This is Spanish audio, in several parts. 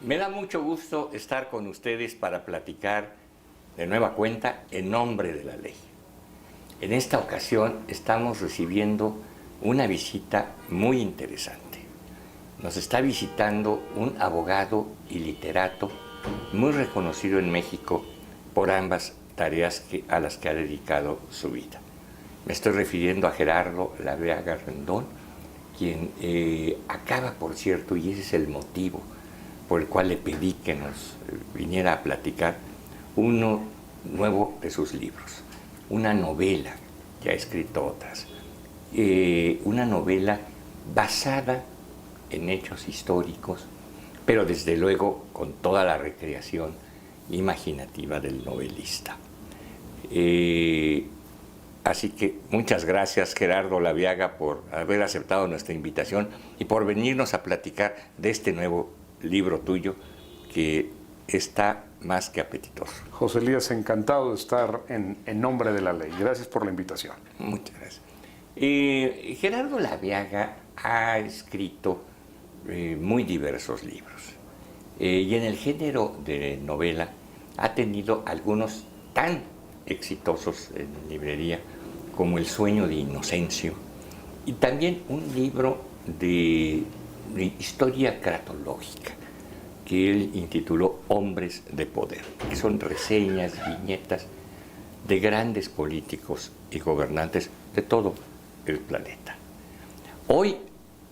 Me da mucho gusto estar con ustedes para platicar de nueva cuenta en nombre de la ley. En esta ocasión estamos recibiendo una visita muy interesante. Nos está visitando un abogado y literato muy reconocido en México por ambas tareas a las que ha dedicado su vida. Me estoy refiriendo a Gerardo Laveaga Rendón, quien acaba, por cierto, y ese es el motivo por el cual le pedí que nos viniera a platicar, uno nuevo de sus libros, una novela, que ha escrito otras, una novela basada en hechos históricos, pero desde luego con toda la recreación imaginativa del novelista. Así que muchas gracias, Gerardo Laveaga, por haber aceptado nuestra invitación y por venirnos a platicar de este nuevo libro tuyo que está más que apetitoso. José Elías, encantado de estar en nombre de la ley. Gracias por la invitación. Muchas gracias. Gerardo Laveaga ha escrito muy diversos libros y en el género de novela ha tenido algunos tan exitosos en librería como El sueño de Inocencio y también un libro de historia cratológica que él intituló Hombres de Poder, que son reseñas, viñetas de grandes políticos y gobernantes de todo el planeta. Hoy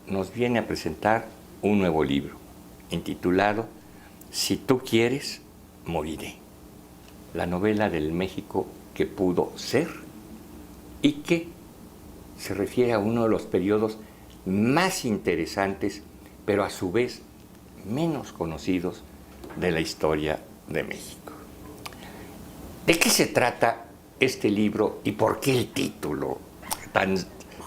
nos viene a presentar un nuevo libro intitulado Si tú quieres, moriré, la novela del México que pudo ser y que se refiere a uno de los periodos más interesantes, pero a su vez menos conocidos de la historia de México. ¿De qué se trata este libro y por qué el título tan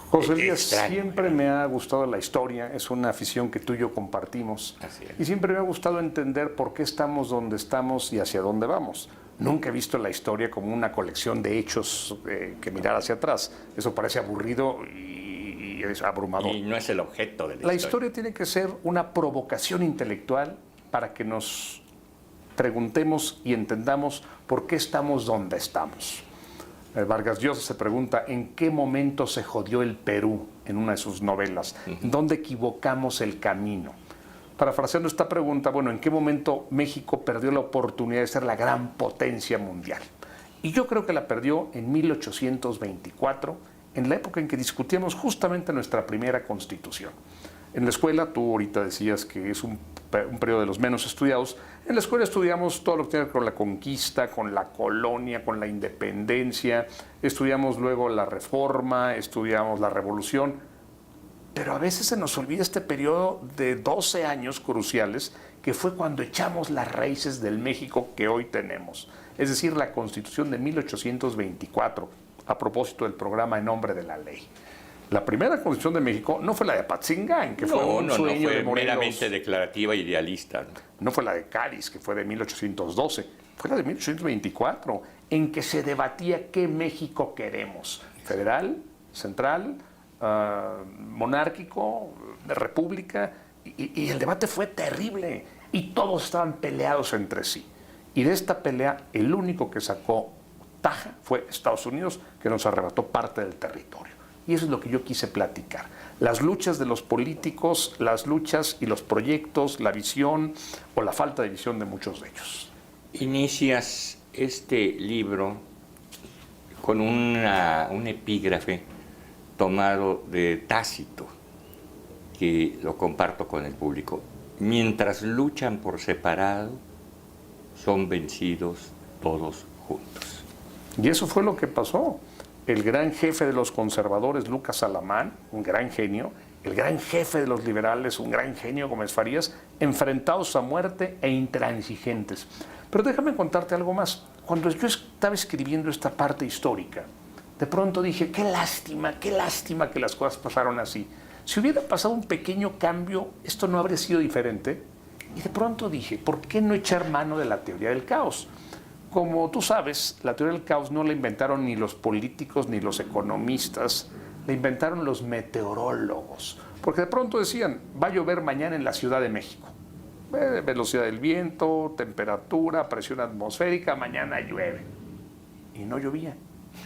José Elías, extraño? siempre me ha gustado la historia, es una afición que tú y yo compartimos. Así es. Y siempre me ha gustado entender por qué estamos donde estamos y hacia dónde vamos. Nunca he visto la historia como una colección de hechos que mirar hacia atrás. Eso parece aburrido y es abrumador. Y no es el objeto de La historia tiene que ser una provocación intelectual para que nos preguntemos y entendamos por qué estamos donde estamos. Vargas Llosa se pregunta en qué momento se jodió el Perú en una de sus novelas, ¿dónde equivocamos el camino? Parafraseando esta pregunta, bueno, ¿en qué momento México perdió la oportunidad de ser la gran potencia mundial? Y yo creo que la perdió en 1824, en la época en que discutíamos justamente nuestra primera constitución. En la escuela, tú ahorita decías que es un periodo de los menos estudiados. En la escuela estudiamos todo lo que tiene que ver con la conquista, con la colonia, con la independencia. Estudiamos luego la reforma, estudiamos la revolución. Pero a veces se nos olvida este periodo de 12 años cruciales, que fue cuando echamos las raíces del México que hoy tenemos. Es decir, la Constitución de 1824, a propósito del programa En nombre de la ley. La primera Constitución de México no fue la de Apatzingán, que fue un sueño de Morelos. Meramente declarativa e idealista. No fue la de Cádiz, que fue de 1812. Fue la de 1824, en que se debatía qué México queremos. Federal, central, monárquico, de república. Y el debate fue terrible. Y todos estaban peleados entre sí. Y de esta pelea, el único que sacó taja fue Estados Unidos, que nos arrebató parte del territorio. Y eso es lo que yo quise platicar. Las luchas de los políticos, las luchas y los proyectos, la visión o la falta de visión de muchos de ellos. Inicias este libro con un epígrafe tomado de Tácito, que lo comparto con el público. Mientras luchan por separado, son vencidos todos juntos. Y eso fue lo que pasó. El gran jefe de los conservadores, Lucas Alamán, un gran genio, el gran jefe de los liberales, un gran genio, Gómez Farías, enfrentados a muerte e intransigentes. Pero déjame contarte algo más. Cuando yo estaba escribiendo esta parte histórica, de pronto dije, qué lástima que las cosas pasaron así. Si hubiera pasado un pequeño cambio, esto no habría sido diferente. Y de pronto dije, ¿por qué no echar mano de la teoría del caos? Como tú sabes, la teoría del caos no la inventaron ni los políticos ni los economistas, la inventaron los meteorólogos. Porque de pronto decían, va a llover mañana en la Ciudad de México. Velocidad del viento, temperatura, presión atmosférica, mañana llueve. Y no llovía.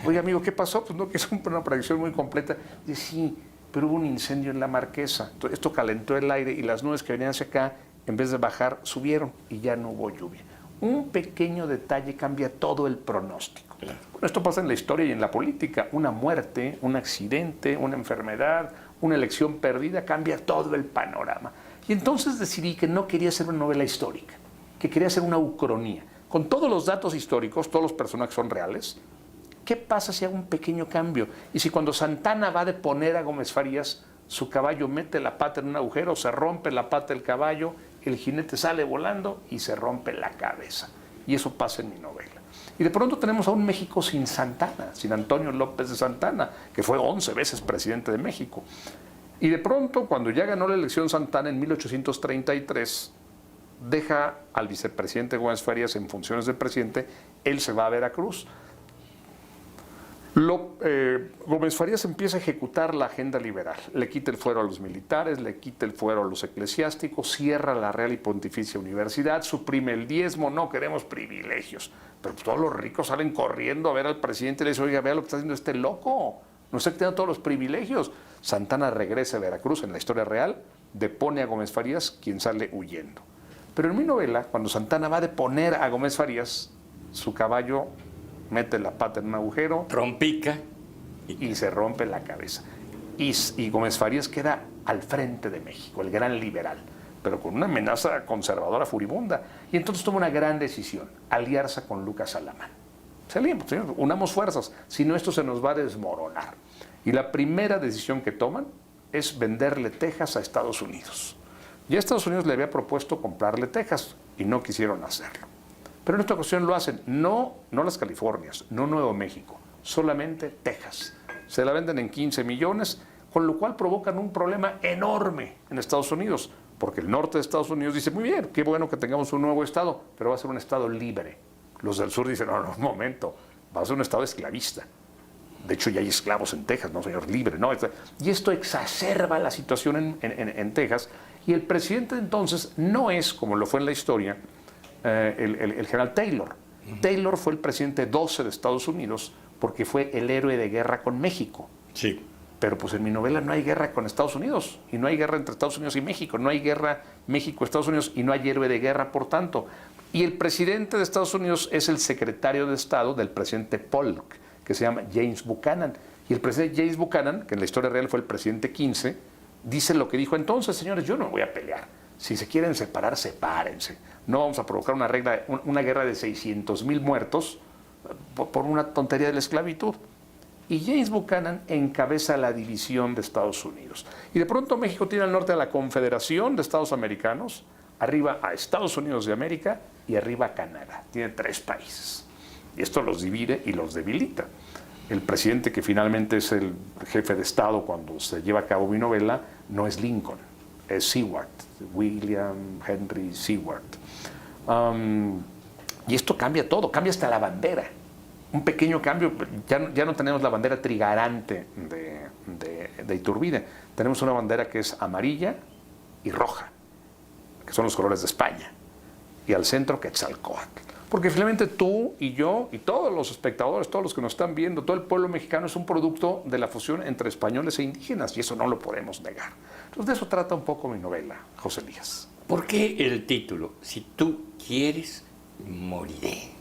Oiga, amigo, ¿qué pasó? Pues no, que es una predicción muy completa. Dice, sí, pero hubo un incendio en la Marquesa. Entonces, esto calentó el aire y las nubes que venían hacia acá, en vez de bajar, subieron y ya no hubo lluvia. Un pequeño detalle cambia todo el pronóstico. Bueno, esto pasa en la historia y en la política. Una muerte, un accidente, una enfermedad, una elección perdida cambia todo el panorama. Y entonces decidí que no quería hacer una novela histórica, que quería hacer una ucronía. Con todos los datos históricos, todos los personajes son reales. ¿Qué pasa si hago un pequeño cambio? Y si cuando Santana va a deponer a Gómez Farías, su caballo mete la pata en un agujero, se rompe la pata del caballo, el jinete sale volando y se rompe la cabeza. Y eso pasa en mi novela. Y de pronto tenemos a un México sin Santana, sin Antonio López de Santana, que fue 11 veces presidente de México. Y de pronto, cuando ya ganó la elección Santana en 1833, deja al vicepresidente Gómez Farías en funciones de presidente, él se va a Veracruz. Gómez Farías empieza a ejecutar la agenda liberal, le quita el fuero a los militares, le quita el fuero a los eclesiásticos, cierra la Real y Pontificia Universidad, suprime el diezmo, no queremos privilegios. Pero pues todos los ricos salen corriendo a ver al presidente y le dicen, oiga, vea lo que está haciendo este loco, no está quitando todos los privilegios. Santana regresa a Veracruz en la historia real, depone a Gómez Farías, quien sale huyendo. Pero en mi novela, cuando Santana va a deponer a Gómez Farías, su caballo mete la pata en un agujero, trompica y se rompe la cabeza. Y Gómez Farías queda al frente de México, el gran liberal, pero con una amenaza conservadora furibunda. Y entonces toma una gran decisión, aliarse con Lucas Alamán. Salimos, señor, unamos fuerzas, si no esto se nos va a desmoronar. Y la primera decisión que toman es venderle Texas a Estados Unidos. Ya Estados Unidos le había propuesto comprarle Texas y no quisieron hacerlo. Pero en esta ocasión lo hacen, no las Californias, no Nuevo México, solamente Texas. Se la venden en 15 millones, con lo cual provocan un problema enorme en Estados Unidos, porque el norte de Estados Unidos dice, muy bien, qué bueno que tengamos un nuevo estado, pero va a ser un estado libre. Los del sur dicen, no, un momento, va a ser un estado esclavista. De hecho, ya hay esclavos en Texas, no, señor, libre, ¿no? Y esto exacerba la situación en Texas. Y el presidente entonces no es, como lo fue en la historia, el general Taylor. Taylor fue el presidente 12 de Estados Unidos porque fue el héroe de guerra con México. Sí. Pero pues en mi novela no hay guerra con Estados Unidos, y no hay guerra entre Estados Unidos y México, no hay guerra México-Estados Unidos, y no hay héroe de guerra, por tanto. Y el presidente de Estados Unidos es el secretario de Estado del presidente Polk, que se llama James Buchanan. Y el presidente James Buchanan, que en la historia real fue el presidente 15, dice lo que dijo entonces, señores, yo no me voy a pelear. Si se quieren separar, sepárense. No vamos a provocar una guerra de 600,000 muertos por una tontería de la esclavitud. Y James Buchanan encabeza la división de Estados Unidos. Y de pronto México tiene al norte a la Confederación de Estados Americanos, arriba a Estados Unidos de América y arriba a Canadá. Tiene 3 países. Y esto los divide y los debilita. El presidente que finalmente es el jefe de Estado cuando se lleva a cabo mi novela no es Lincoln, es Seward, William Henry Seward. Y esto cambia todo, cambia hasta la bandera. Un pequeño cambio, ya no tenemos la bandera trigarante de Iturbide, tenemos una bandera que es amarilla y roja, que son los colores de España, y al centro Quetzalcóatl. Porque finalmente tú y yo y todos los espectadores, todos los que nos están viendo, todo el pueblo mexicano es un producto de la fusión entre españoles e indígenas, y eso no lo podemos negar. Entonces de eso trata un poco mi novela, José Elías. ¿Por qué el título? Si tú quieres, moriré.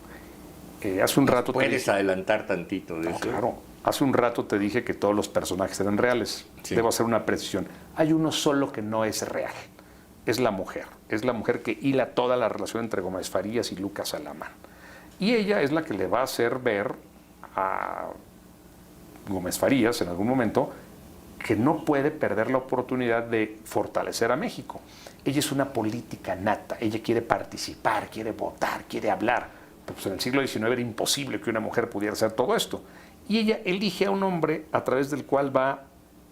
Hace un rato ¿Puedes adelantar tantito de eso? Claro. Hace un rato te dije que todos los personajes eran reales. Sí. Debo hacer una precisión. Hay uno solo que no es real. Es la mujer. Es la mujer que hila toda la relación entre Gómez Farías y Lucas Alamán. Y ella es la que le va a hacer ver a Gómez Farías en algún momento que no puede perder la oportunidad de fortalecer a México. Ella es una política nata. Ella quiere participar, quiere votar, quiere hablar. Pues en el siglo XIX era imposible que una mujer pudiera hacer todo esto. Y ella elige a un hombre a través del cual va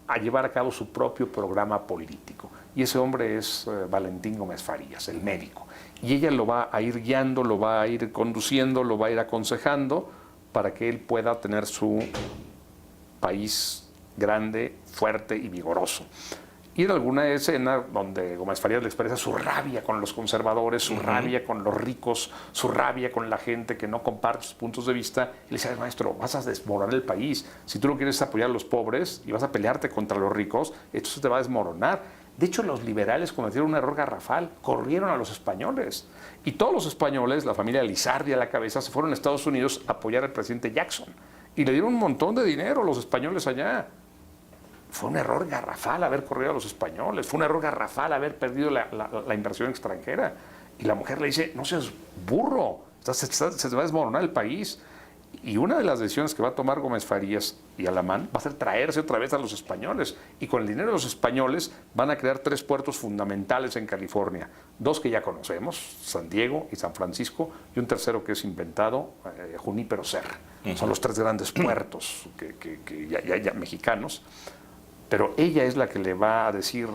a llevar a cabo su propio programa político. Y ese hombre es Valentín Gómez Farías, el médico. Y ella lo va a ir guiando, lo va a ir conduciendo, lo va a ir aconsejando para que él pueda tener su país grande, fuerte y vigoroso. Y en alguna escena donde Gómez Farías le expresa su rabia con los conservadores, su rabia con los ricos, su rabia con la gente que no comparte sus puntos de vista, y le dice, maestro, vas a desmoronar el país. Si tú no quieres apoyar a los pobres y vas a pelearte contra los ricos, esto se te va a desmoronar. De hecho, los liberales cometieron un error garrafal, corrieron a los españoles. Y todos los españoles, la familia Lizardi a la cabeza, se fueron a Estados Unidos a apoyar al presidente Jackson. Y le dieron un montón de dinero a los españoles allá. Fue un error garrafal haber corrido a los españoles, fue un error garrafal haber perdido la inversión extranjera. Y la mujer le dice, no seas burro, se te va a desmoronar el país. Y una de las decisiones que va a tomar Gómez Farías y Alamán va a ser traerse otra vez a los españoles. Y con el dinero de los españoles van a crear 3 puertos fundamentales en California. 2 que ya conocemos, San Diego y San Francisco, y un tercero que es inventado, Junípero Serra. Son los 3 grandes puertos que ya mexicanos. Pero ella es la que le va a decir,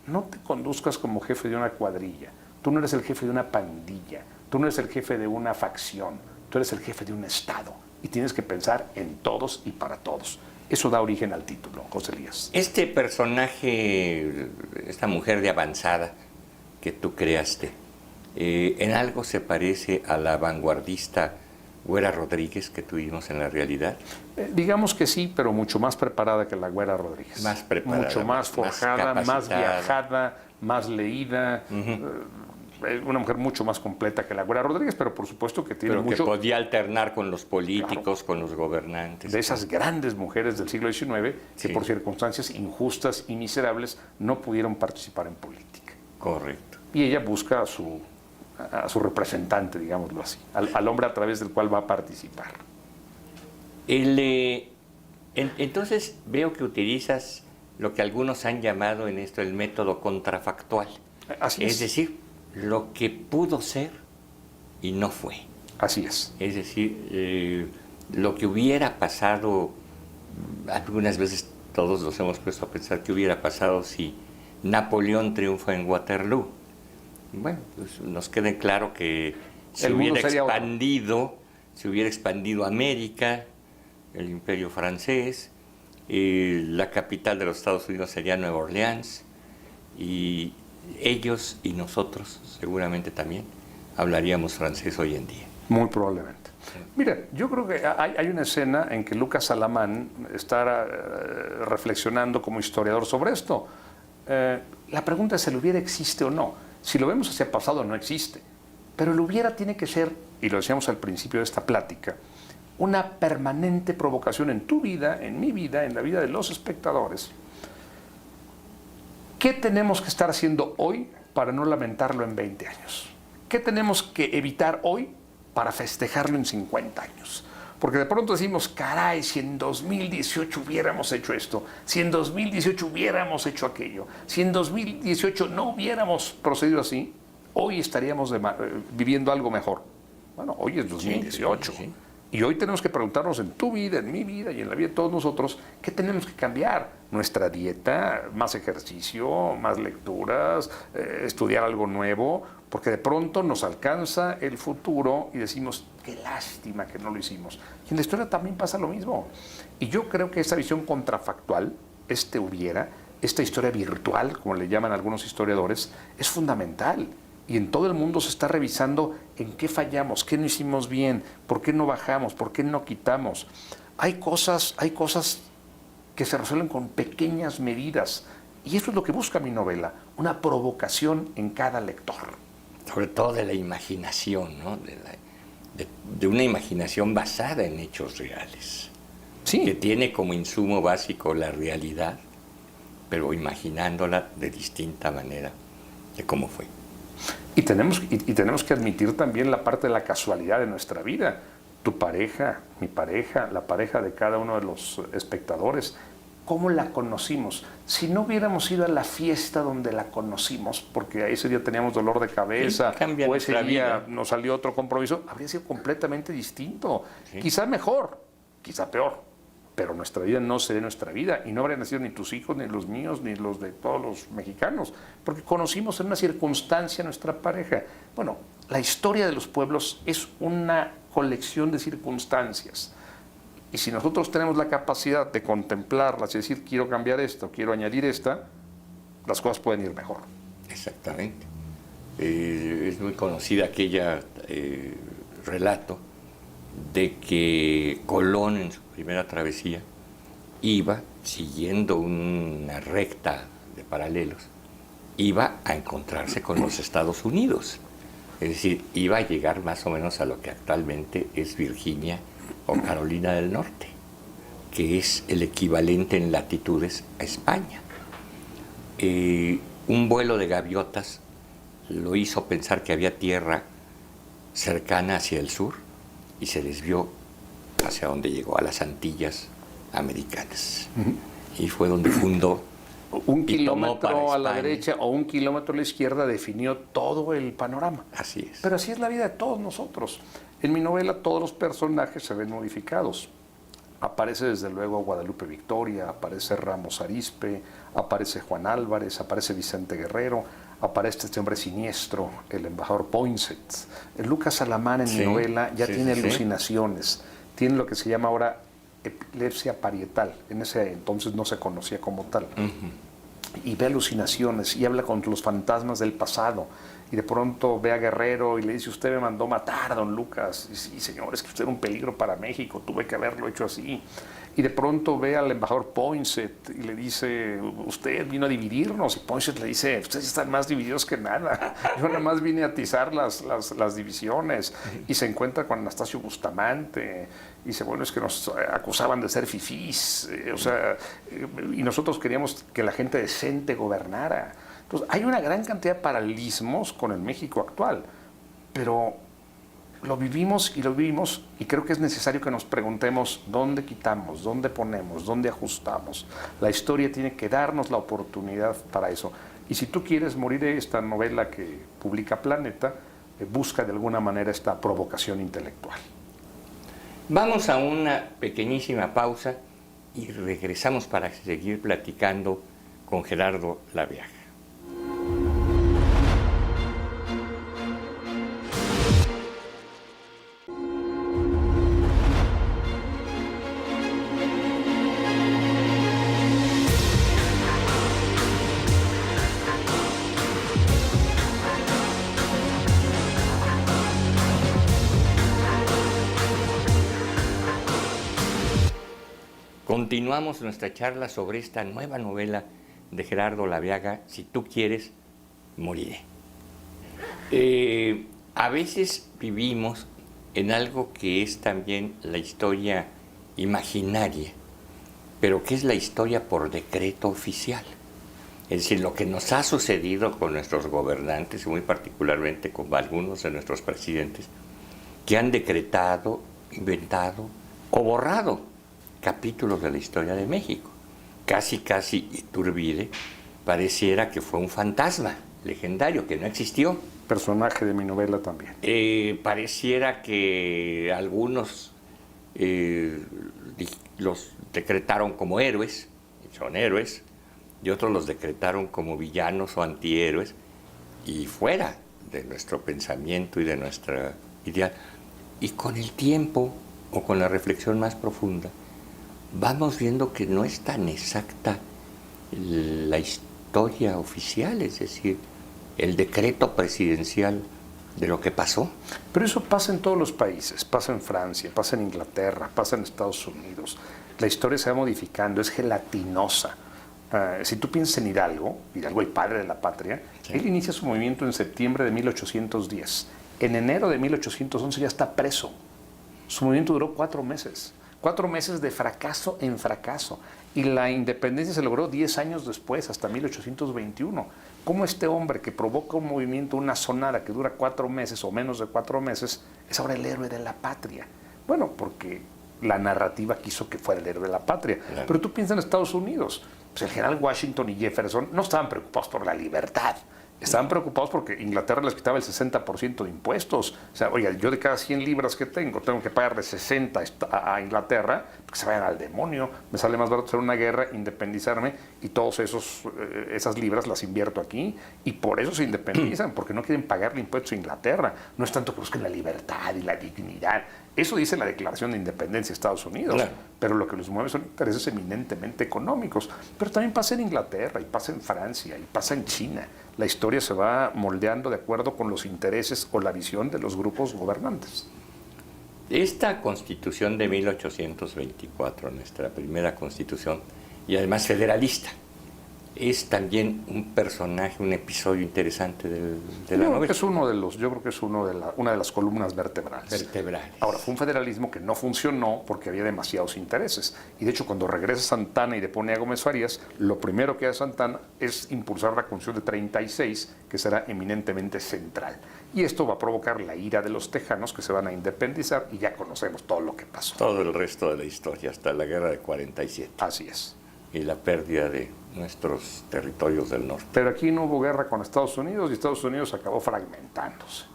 no te conduzcas como jefe de una cuadrilla, tú no eres el jefe de una pandilla, tú no eres el jefe de una facción, tú eres el jefe de un Estado y tienes que pensar en todos y para todos. Eso da origen al título, José Elías. Este personaje, esta mujer de avanzada que tú creaste, en algo se parece a la vanguardista Güera Rodríguez que tuvimos en la realidad. Digamos que sí, pero mucho más preparada que la Güera Rodríguez. Más preparada. Mucho más forjada, más viajada, más leída. Una mujer mucho más completa que la Güera Rodríguez, pero por supuesto que tiene mucho... que podía alternar con los políticos, con los gobernantes. De esas grandes mujeres del siglo XIX que por circunstancias injustas y miserables no pudieron participar en política. Correcto. Y ella busca a su representante, digámoslo así, al hombre a través del cual va a participar. Entonces veo que utilizas lo que algunos han llamado en esto el método contrafactual. Así es. Es decir, lo que pudo ser y no fue. Así es. Es decir, lo que hubiera pasado, algunas veces todos nos hemos puesto a pensar que hubiera pasado si Napoleón triunfa en Waterloo. Bueno, pues nos queda claro que se hubiera expandido América, el Imperio francés, la capital de los Estados Unidos sería Nueva Orleans, y ellos y nosotros seguramente también hablaríamos francés hoy en día. Muy probablemente. Mira, yo creo que hay una escena en que Lucas Alamán está reflexionando como historiador sobre esto. La pregunta es si el hubiera existe o no. Si lo vemos hacia el pasado, no existe. Pero el hubiera tiene que ser, y lo decíamos al principio de esta plática, una permanente provocación en tu vida, en mi vida, en la vida de los espectadores. ¿Qué tenemos que estar haciendo hoy para no lamentarlo en 20 años? ¿Qué tenemos que evitar hoy para festejarlo en 50 años? Porque de pronto decimos, caray, si en 2018 hubiéramos hecho esto, si en 2018 hubiéramos hecho aquello, si en 2018 no hubiéramos procedido así, hoy estaríamos viviendo algo mejor. Bueno, hoy es 2018. Sí. Y hoy tenemos que preguntarnos en tu vida, en mi vida y en la vida de todos nosotros, ¿qué tenemos que cambiar? Nuestra dieta, más ejercicio, más lecturas, estudiar algo nuevo, porque de pronto nos alcanza el futuro y decimos, qué lástima que no lo hicimos. Y en la historia también pasa lo mismo. Y yo creo que esta visión contrafactual, esta historia virtual, como le llaman algunos historiadores, es fundamental. Y en todo el mundo se está revisando en qué fallamos, qué no hicimos bien, por qué no bajamos, por qué no quitamos. Hay cosas que se resuelven con pequeñas medidas. Y eso es lo que busca mi novela, una provocación en cada lector. Sobre todo de la imaginación, ¿no? De una imaginación basada en hechos reales. Sí. Que tiene como insumo básico la realidad, pero imaginándola de distinta manera de cómo fue. Y tenemos que admitir también la parte de la casualidad de nuestra vida. Tu pareja, mi pareja, la pareja de cada uno de los espectadores, ¿cómo la conocimos? Si no hubiéramos ido a la fiesta donde la conocimos, porque ese día teníamos dolor de cabeza, o ese día nos salió otro compromiso, habría sido completamente distinto. Sí. Quizá mejor, quizá peor, pero nuestra vida no sería nuestra vida y no habrían nacido ni tus hijos, ni los míos, ni los de todos los mexicanos, porque conocimos en una circunstancia a nuestra pareja. Bueno, la historia de los pueblos es una colección de circunstancias. Y si nosotros tenemos la capacidad de contemplarlas y decir, quiero cambiar esto, quiero añadir esta, las cosas pueden ir mejor. Exactamente. Es muy conocida aquella relato de que Colón en su primera travesía iba siguiendo una recta de paralelos, iba a encontrarse con los Estados Unidos. Es decir, iba a llegar más o menos a lo que actualmente es Virginia o Carolina del Norte, que es el equivalente en latitudes a España. Un vuelo de gaviotas lo hizo pensar que había tierra cercana hacia el sur y se desvió hacia donde llegó, a las Antillas Americanas. Y fue donde fundó. Un y tomó para kilómetro a la España. derecha o un kilómetro a la izquierda definió todo el panorama. Así es. Pero así es la vida de todos nosotros. En mi novela todos los personajes se ven modificados. Aparece desde luego Guadalupe Victoria, aparece Ramos Arizpe, aparece Juan Álvarez, aparece Vicente Guerrero, aparece este hombre siniestro, el embajador Poinsett. Lucas Alamán en mi novela ya tiene alucinaciones, tiene lo que se llama ahora epilepsia parietal, en ese entonces no se conocía como tal. Y ve alucinaciones y habla con los fantasmas del pasado. Y de pronto ve a Guerrero y le dice: usted me mandó matar, don Lucas. Y sí, señor, es que usted era un peligro para México, tuve que haberlo hecho así. Y de pronto ve al embajador Poinsett y le dice: usted vino a dividirnos. Y Poinsett le dice: ustedes están más divididos que nada. Yo nada más vine a atizar las divisiones. Y se encuentra con Anastasio Bustamante. Y dice: bueno, es que nos acusaban de ser fifís. Y nosotros queríamos que la gente decente gobernara. Entonces, hay una gran cantidad de paralelismos con el México actual, pero lo vivimos y creo que es necesario que nos preguntemos dónde quitamos, dónde ponemos, dónde ajustamos. La historia tiene que darnos la oportunidad para eso. Y si tú quieres morir, esta novela que publica Planeta busca de alguna manera esta provocación intelectual. Vamos a una pequeñísima pausa y regresamos para seguir platicando con Gerardo Laviaga. Continuamos nuestra charla sobre esta nueva novela de Gerardo Laviaga, Si tú quieres, moriré. A veces vivimos en algo que es también la historia imaginaria, pero que es la historia por decreto oficial. Es decir, lo que nos ha sucedido con nuestros gobernantes, y muy particularmente con algunos de nuestros presidentes, que han decretado, inventado o borrado capítulos de la historia de México. Casi Iturbide pareciera que fue un fantasma legendario, que no existió. Personaje de mi novela también. Pareciera que algunos los decretaron como héroes, son héroes, y otros los decretaron como villanos o antihéroes, y fuera de nuestro pensamiento y de nuestra idea. Y con el tiempo, o con la reflexión más profunda, vamos viendo que no es tan exacta la historia oficial, es decir, el decreto presidencial de lo que pasó. Pero eso pasa en todos los países, pasa en Francia, pasa en Inglaterra, pasa en Estados Unidos. La historia se va modificando, es gelatinosa. Si tú piensas en Hidalgo, el padre de la patria, sí, él inicia su movimiento en septiembre de 1810. En enero de 1811 ya está preso. Su movimiento duró 4 meses. 4 meses de fracaso en fracaso. Y la independencia se logró 10 años después, hasta 1821. ¿Cómo este hombre que provoca un movimiento, una sonada que dura 4 meses o menos de 4 meses, es ahora el héroe de la patria? Bueno, porque la narrativa quiso que fuera el héroe de la patria. Claro. Pero tú piensas en Estados Unidos. Pues el general Washington y Jefferson no estaban preocupados por la libertad. Estaban preocupados porque Inglaterra les quitaba el 60% de impuestos. O sea, oiga, yo de cada 100 libras que tengo que pagarle 60 a Inglaterra, porque se vayan al demonio. Me sale más barato hacer una guerra, independizarme, y todas esas libras las invierto aquí. Y por eso se independizan, porque no quieren pagarle impuestos a Inglaterra. No es tanto que busquen la libertad y la dignidad. Eso dice la Declaración de Independencia de Estados Unidos. Claro. pero lo que los mueve son intereses eminentemente económicos. Pero también pasa en Inglaterra, y pasa en Francia, y pasa en China. La historia se va moldeando de acuerdo con los intereses o la visión de los grupos gobernantes. Esta constitución de 1824, nuestra primera constitución, y además federalista, es también un personaje, un episodio interesante de la novela. Yo creo que es una de las columnas vertebrales. Ahora, fue un federalismo que no funcionó porque había demasiados intereses. Y de hecho, cuando regresa Santana y depone a Gómez Farías, lo primero que hace Santana es impulsar la Constitución de 36, que será eminentemente central. Y esto va a provocar la ira de los tejanos, que se van a independizar, y ya conocemos todo lo que pasó. Todo el resto de la historia, hasta la guerra de 47. Así es. Y la pérdida de nuestros territorios del norte. Pero aquí no hubo guerra con Estados Unidos y Estados Unidos acabó fragmentándose.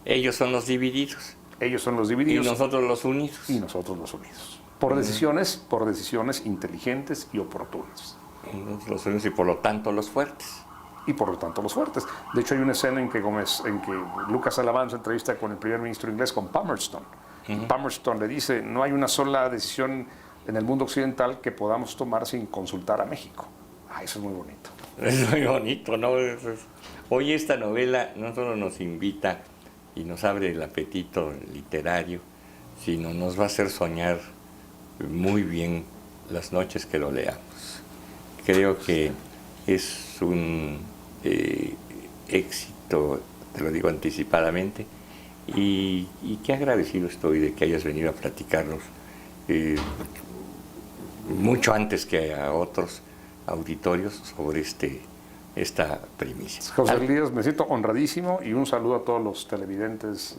Ellos son los divididos. Ellos son los divididos. Y nosotros los unidos. Y nosotros los unidos. Por decisiones inteligentes y oportunas. Los unidos y por lo tanto los fuertes. Y por lo tanto los fuertes. De hecho hay una escena en que Lucas Alamán se entrevista con el primer ministro inglés, con Palmerston. Y Palmerston le dice, no hay una sola decisión en el mundo occidental que podamos tomar sin consultar a México. Eso es muy bonito. Es muy bonito, ¿no? Hoy esta novela no solo nos invita y nos abre el apetito literario, sino nos va a hacer soñar muy bien las noches que lo leamos. Creo que es un éxito, te lo digo anticipadamente, y qué agradecido estoy de que hayas venido a platicarnos mucho antes que a otros auditorios sobre esta primicia. José Elías, me siento honradísimo y un saludo a todos los televidentes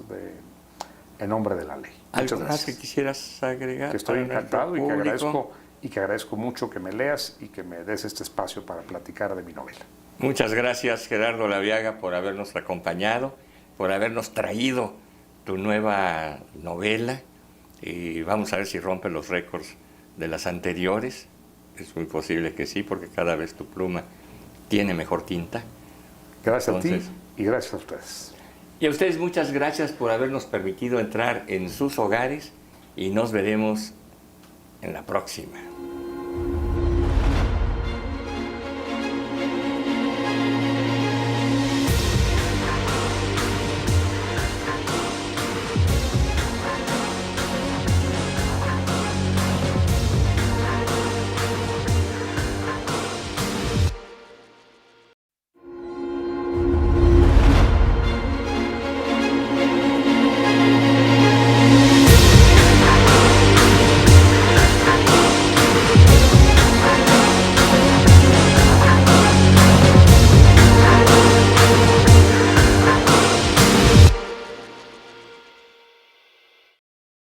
en nombre de la ley. Muchas ¿Algo más gracias. que quisieras agregar? Que estoy encantado y Público? que agradezco mucho que me leas y que me des este espacio para platicar de mi novela. Muchas gracias, Gerardo Laviaga, por habernos acompañado, por habernos traído tu nueva novela. Vamos a ver si rompe los récords de las anteriores. Es muy posible que sí, porque cada vez tu pluma tiene mejor tinta. Gracias a ti y gracias a ustedes. Y a ustedes muchas gracias por habernos permitido entrar en sus hogares y nos veremos en la próxima.